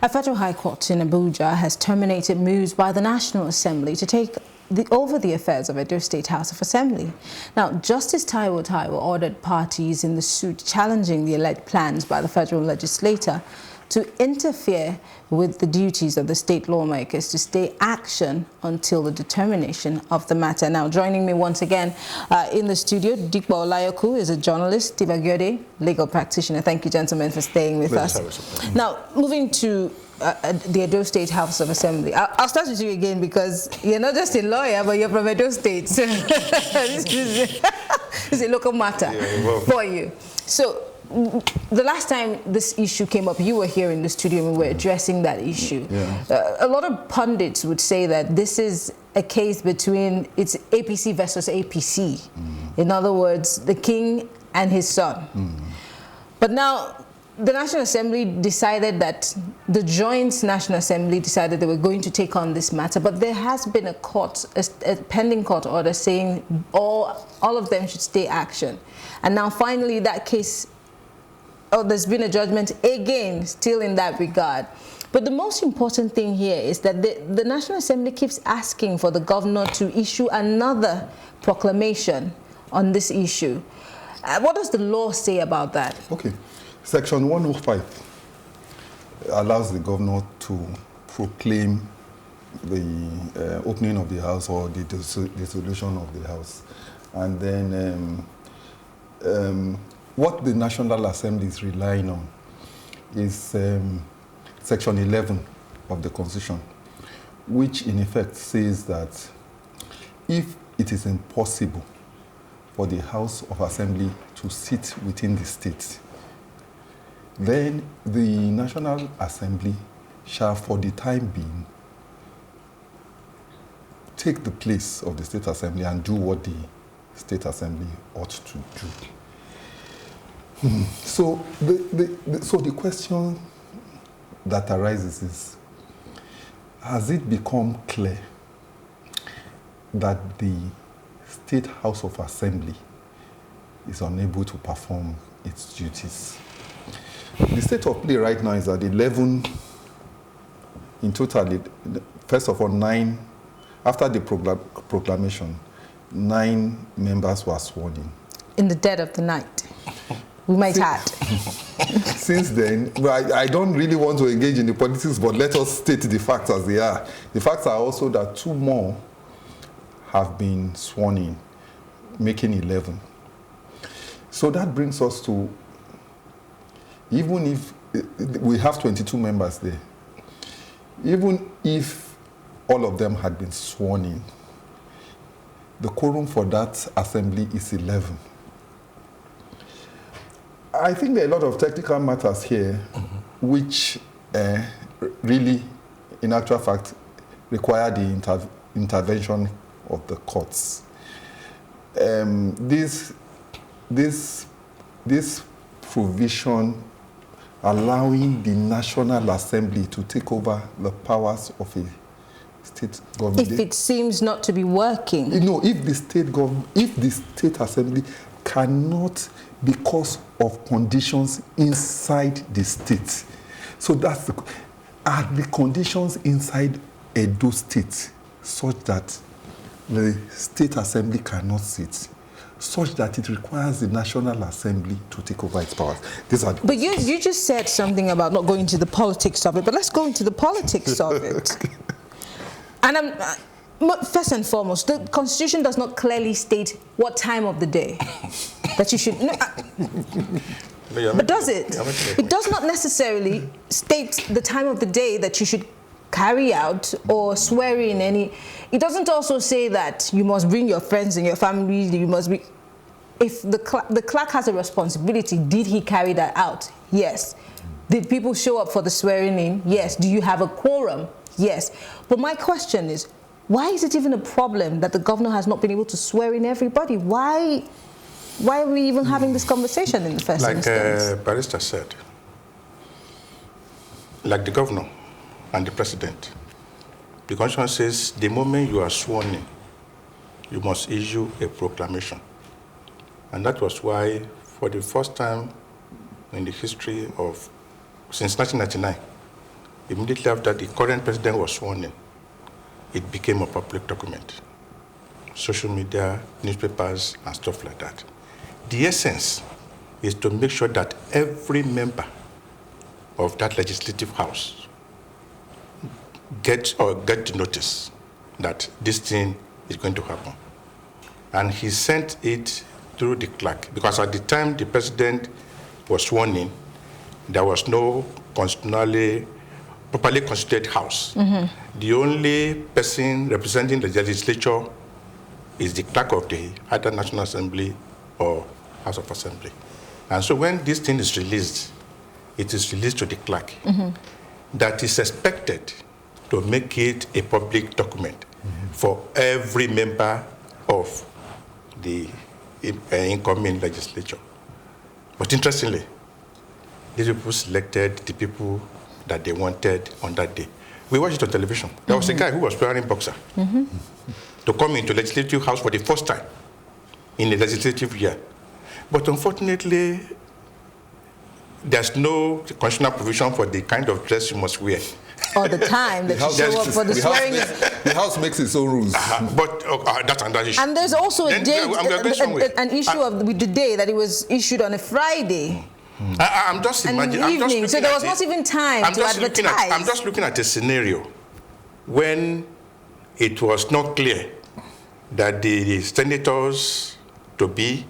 A federal high court in Abuja has terminated moves by the National Assembly to take over the affairs of Edo State House of Assembly. Now, Justice Taiwo ordered parties in the suit challenging the alleged plans by the federal legislator to interfere with the duties of the state lawmakers to stay action until the determination of the matter. Now, joining me once again in the studio, Dikpa Olayoku is a journalist, Tibagiode, legal practitioner. Thank you, gentlemen, for staying with us. Now, moving to the Edo State House of Assembly. I'll start with you again because you're not just a lawyer, but you're from Edo State. So this is a local matter for you. So, the last time this issue came up, you were here in the studio and we were addressing that issue. A lot of pundits would say that this is a case between it's APC versus APC. In other words, the king and his son. But now, the National Assembly decided that the joint National Assembly decided they were going to take on this matter, but there has been a pending court order saying all of them should stay action. And now finally that case, there's been a judgment again, still in that regard. But the most important thing here is that the National Assembly keeps asking for the governor to issue another proclamation on this issue. What does the law say about that? Okay. Section 105 allows the governor to proclaim the opening of the house or the dissolution of the house. And then what the National Assembly is relying on is Section 11 of the Constitution, which in effect says that if it is impossible for the House of Assembly to sit within the state, then the National Assembly shall, for the time being, take the place of the State Assembly and do what the State Assembly ought to do. So the question that arises is, has it become clear that the State House of Assembly is unable to perform its duties? The state of play right now is that 11, in total, first of all, 9, after the proclamation, 9 members were sworn in. In the dead of the night, we might add. Since then, I don't really want to engage in the politics, but let us state the facts as they are. The facts are also that 2 more have been sworn in, making 11. So that brings us to, even if we have 22 members there, even if all of them had been sworn in, the quorum for that assembly is 11. I think there are a lot of technical matters here which really, in actual fact, require the intervention of the courts. This provision allowing the National Assembly to take over the powers of a state government. If it seems not to be working. No, if the state assembly cannot, because of conditions inside the state. So are the conditions inside Edo State such that the State Assembly cannot sit, such that it requires the National Assembly to take over its powers? But you just said something about not going into the politics of it, but let's go into the politics of it. And first and foremost, the Constitution does not clearly state what time of the day that you should... but does it? It does not necessarily state the time of the day that you should carry out or swear in any... It doesn't also say that you must bring your friends and your family, you must be... If the clerk has a responsibility, did he carry that out? Yes. Did people show up for the swearing in? Yes. Do you have a quorum? Yes. But my question is, why is it even a problem that the governor has not been able to swear in everybody? Why are we even having this conversation in the first instance? Like Barrister said, like the governor and the president, the Constitution says the moment you are sworn in, you must issue a proclamation. And that was why, for the first time in the history of, since 1999, immediately after the current president was sworn in, it became a public document. Social media, newspapers, and stuff like that. The essence is to make sure that every member of that legislative house get the notice that this thing is going to happen. And he sent it through the clerk, because at the time the president was sworn in, there was no properly constituted house. The only person representing the legislature is the clerk of the either National Assembly or House of Assembly. And so when this thing is released, it is released to the clerk. That is expected to make it a public document for every member of the incoming legislature. But interestingly, these people selected the people that they wanted on that day. We watched it on television. There was a guy who was wearing boxer to come into legislative house for the first time in the legislative year. But unfortunately, there's no constitutional provision for the kind of dress you must wear. All the time that you show up for the swearing. The house makes its own rules. But that's another issue. And there's also a date, an issue with the day that it was issued on a Friday. I'm just imagining. So there was not even time to advertise. I'm just looking at a scenario when it was not clear that the senators to be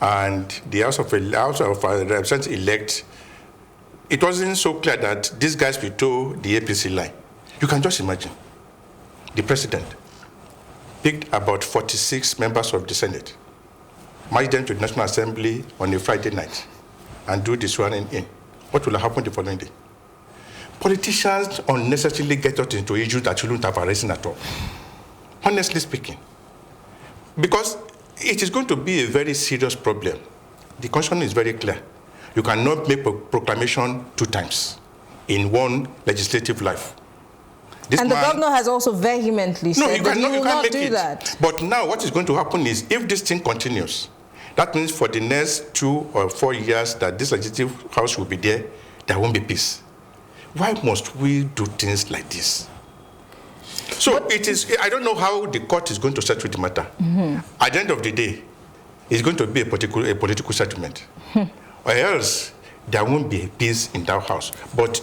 and the House of Representatives elect, it wasn't so clear that these guys will toe the APC line. You can just imagine. The president picked about 46 members of the Senate, marched them to the National Assembly on a Friday night, and do the swearing in. What will happen the following day? Politicians unnecessarily get us into issues that shouldn't have arisen at all. Honestly speaking. Because it is going to be a very serious problem. The constitution is very clear. You cannot make a proclamation 2 times in one legislative life. The governor has also vehemently said that he will not do that. But now what is going to happen is, if this thing continues, that means for the next 2 or 4 years that this legislative house will be there, there won't be peace. Why must we do things like this? So I don't know how the court is going to settle the matter. At the end of the day, it's going to be a political settlement. Or else, there won't be peace in that house. But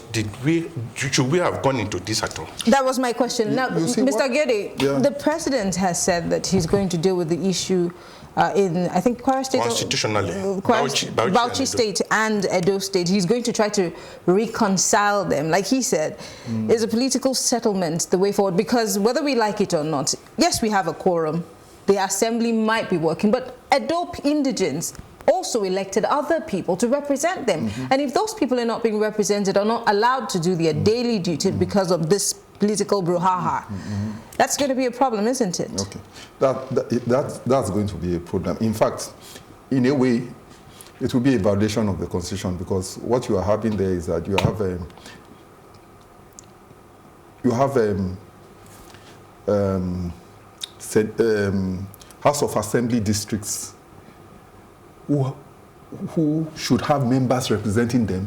should we have gone into this at all? That was my question. Now, Mr. Gede, the president has said that he's going to deal with the issue in, I think, Kwara State, constitutionally, Bauchi State and Edo State. He's going to try to reconcile them. Like he said, is a political settlement the way forward? Because whether we like it or not, yes, we have a quorum. The assembly might be working, but Edo indigents also elected other people to represent them. And if those people are not being represented or not allowed to do their daily duty because of this political brouhaha, that's going to be a problem, isn't it? Okay, that's going to be a problem. In fact, in a way, it will be a violation of the Constitution, because what you are having there is that you have House of Assembly districts who should have members representing them,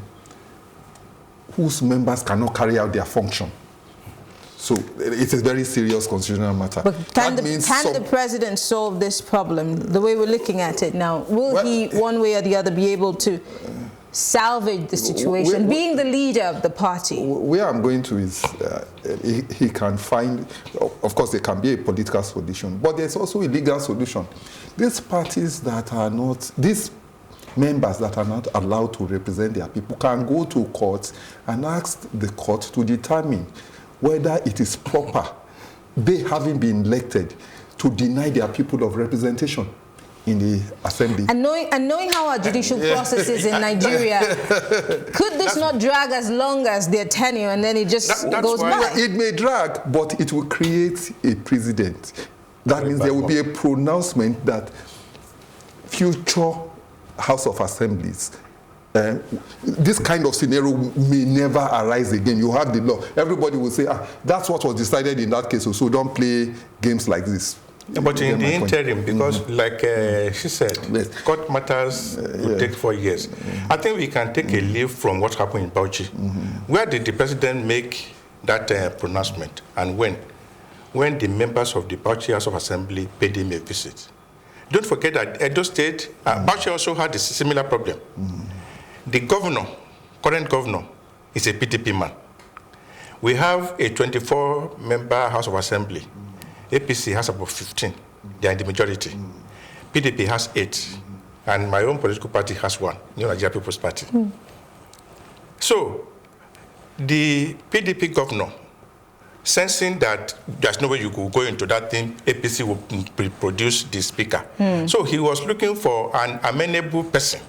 whose members cannot carry out their function. So it's a very serious constitutional matter. But can the president solve this problem the way we're looking at it now? Will he, one way or the other, be able to salvage the situation, being the leader of the party? Where I'm going to is he can find, of course, there can be a political solution, but there's also a legal solution. These parties that are not, these members that are not allowed to represent their people can go to court and ask the court to determine whether it is proper, they having been elected, to deny their people of representation in the assembly. And knowing how our judicial process is in Nigeria, could this not drag as long as their tenure and then it just goes by? It may drag, but it will create a precedent. That means there will be a pronouncement that future House of Assemblies, this kind of scenario may never arise again. You have the law. Everybody will say, that's what was decided in that case, so don't play games like this. But in the interim, because like she said, Yes. court matters will take 4 years. I think we can take a leaf from what happened in Bauchi. Where did the president make that pronouncement, and when? When the members of the Bauchi House of Assembly paid him a visit. Don't forget that Edo State, Bauchi also had a similar problem. The governor, current governor, is a PDP man. We have a 24-member House of Assembly. APC has about 15. They are in the majority. PDP has 8. And my own political party has 1, New Nigeria People's Party. So, the PDP governor, sensing that there's no way you could go into that thing, APC will produce the speaker. So he was looking for an amenable person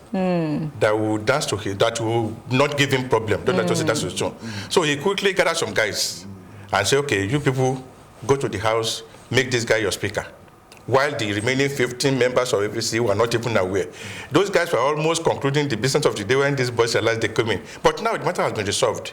that will dance to him, that will not give him problem. Don't let us say that's his tone. So he quickly gathered some guys and said, okay, you people go to the house, make this guy your speaker. While the remaining 15 members of APC were not even aware. Those guys were almost concluding the business of the day when these boys realized they came in. But now the matter has been resolved.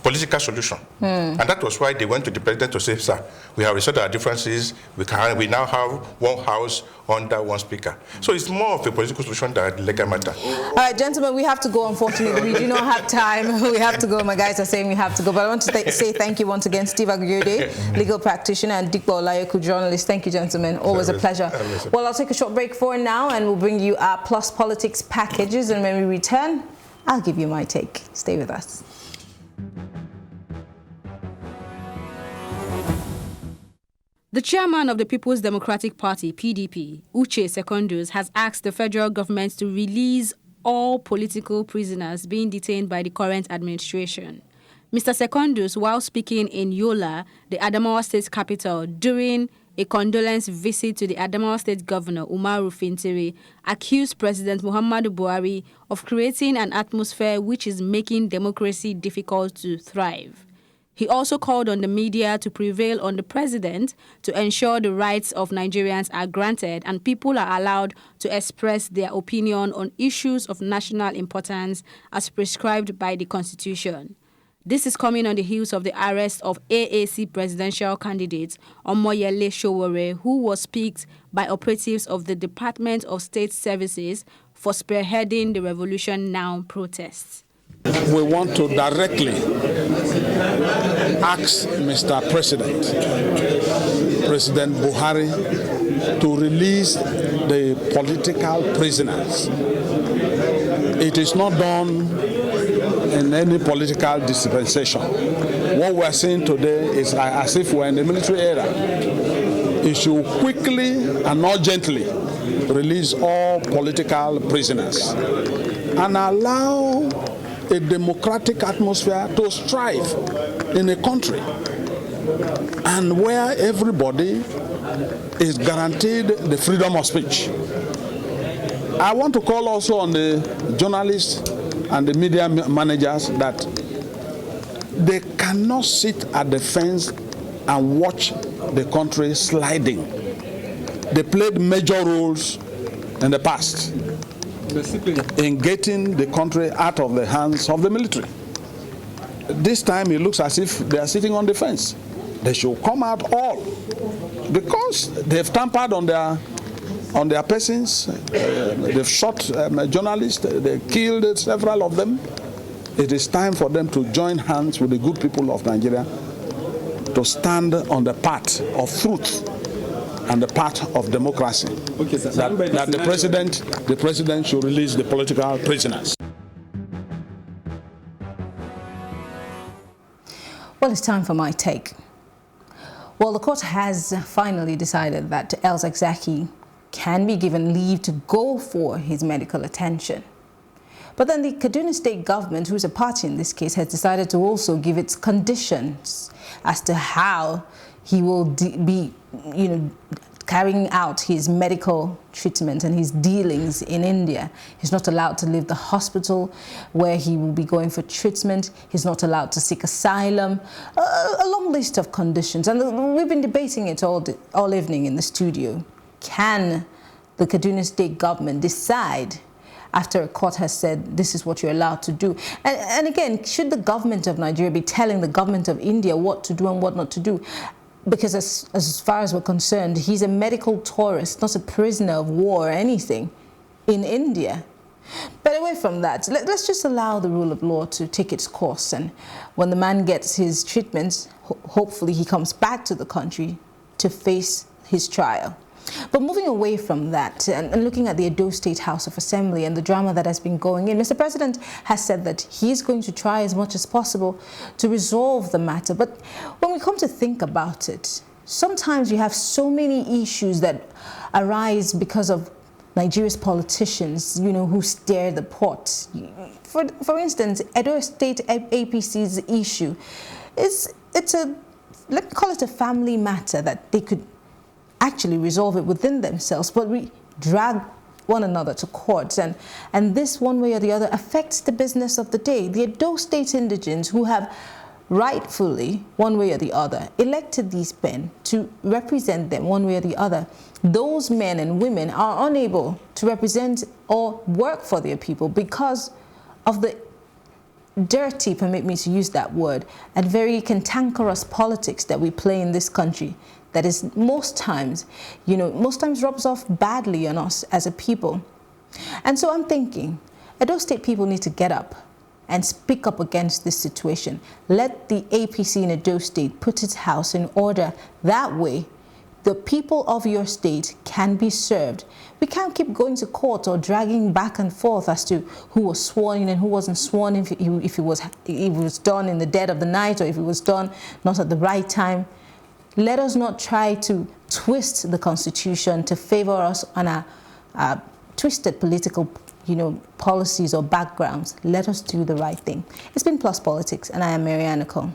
Political solution. And that was why they went to the president to say, sir, we have resolved our differences. We now have one house under one speaker. So it's more of a political solution than a legal matter. All right, gentlemen, we have to go, unfortunately. We do not have time. We have to go. My guys are saying we have to go. But I want to say thank you once again, Steve Aguirre, legal practitioner, and Dikbo Olayoku, journalist. Thank you, gentlemen. Always a pleasure. Well, I'll take a short break for now, and we'll bring you our Plus Politics packages. And when we return, I'll give you my take. Stay with us. The chairman of the People's Democratic Party, PDP, Uche Secondus, has asked the federal government to release all political prisoners being detained by the current administration. Mr. Secondus, while speaking in Yola, the Adamawa State capital, during a condolence visit to the Adamawa State Governor, Umaru Fintiri, accused President Muhammadu Buhari of creating an atmosphere which is making democracy difficult to thrive. He also called on the media to prevail on the president to ensure the rights of Nigerians are granted and people are allowed to express their opinion on issues of national importance as prescribed by the Constitution. This is coming on the heels of the arrest of AAC presidential candidate Omoyele Sowore, who was picked by operatives of the Department of State Services for spearheading the Revolution Now protests. We want to directly ask Mr. President, President Buhari, to release the political prisoners. It is not done in any political dispensation. What we are seeing today is as if we're in the military era. It should quickly and urgently release all political prisoners and allow a democratic atmosphere to strive in a country and where everybody is guaranteed the freedom of speech. I want to call also on the journalists and the media managers that they cannot sit at the fence and watch the country sliding. They played major roles in the past in getting the country out of the hands of the military. This time it looks as if they are sitting on the fence. They should come out all because they've tampered on their persons. They've shot journalists. They killed several of them. It is time for them to join hands with the good people of Nigeria to stand on the path of truth and the path of democracy. Okay, sir. That the president should release the political prisoners. Well, it's time for my take. Well, the court has finally decided that El Zakzaky can be given leave to go for his medical attention. But then the Kaduna State government, who's a party in this case, has decided to also give its conditions as to how he will be, carrying out his medical treatment and his dealings in India. He's not allowed to leave the hospital where he will be going for treatment. He's not allowed to seek asylum. A long list of conditions. And we've been debating it all evening in the studio. Can the Kaduna State government decide after a court has said this is what you're allowed to do? And again, should the government of Nigeria be telling the government of India what to do and what not to do? because as far as we're concerned, he's a medical tourist, not a prisoner of war or anything in India. But away from that, let's just allow the rule of law to take its course. And when the man gets his treatment, hopefully he comes back to the country to face his trial. But moving away from that and looking at the Edo State House of Assembly and the drama that has been going in, Mr. President has said that he is going to try as much as possible to resolve the matter. But when we come to think about it, sometimes you have so many issues that arise because of Nigeria's politicians, who stir the pot. For instance, Edo State APC's issue it's a, let me call it a family matter that they could actually resolve it within themselves, but we drag one another to courts, and this one way or the other affects the business of the day. The Edo State indigents who have rightfully, one way or the other, elected these men to represent them one way or the other. Those men and women are unable to represent or work for their people because of the dirty, permit me to use that word, and very cantankerous politics that we play in this country that is most times rubs off badly on us as a people. And so I'm thinking, Edo State people need to get up and speak up against this situation. Let the APC in Edo State put its house in order. That way, the people of your state can be served. We can't keep going to court or dragging back and forth as to who was sworn in and who wasn't sworn in, if it was done in the dead of the night or if it was done not at the right time. Let us not try to twist the Constitution to favor us on our twisted political policies or backgrounds. Let us do the right thing. It's been Plus Politics, and I am Maryann Okon.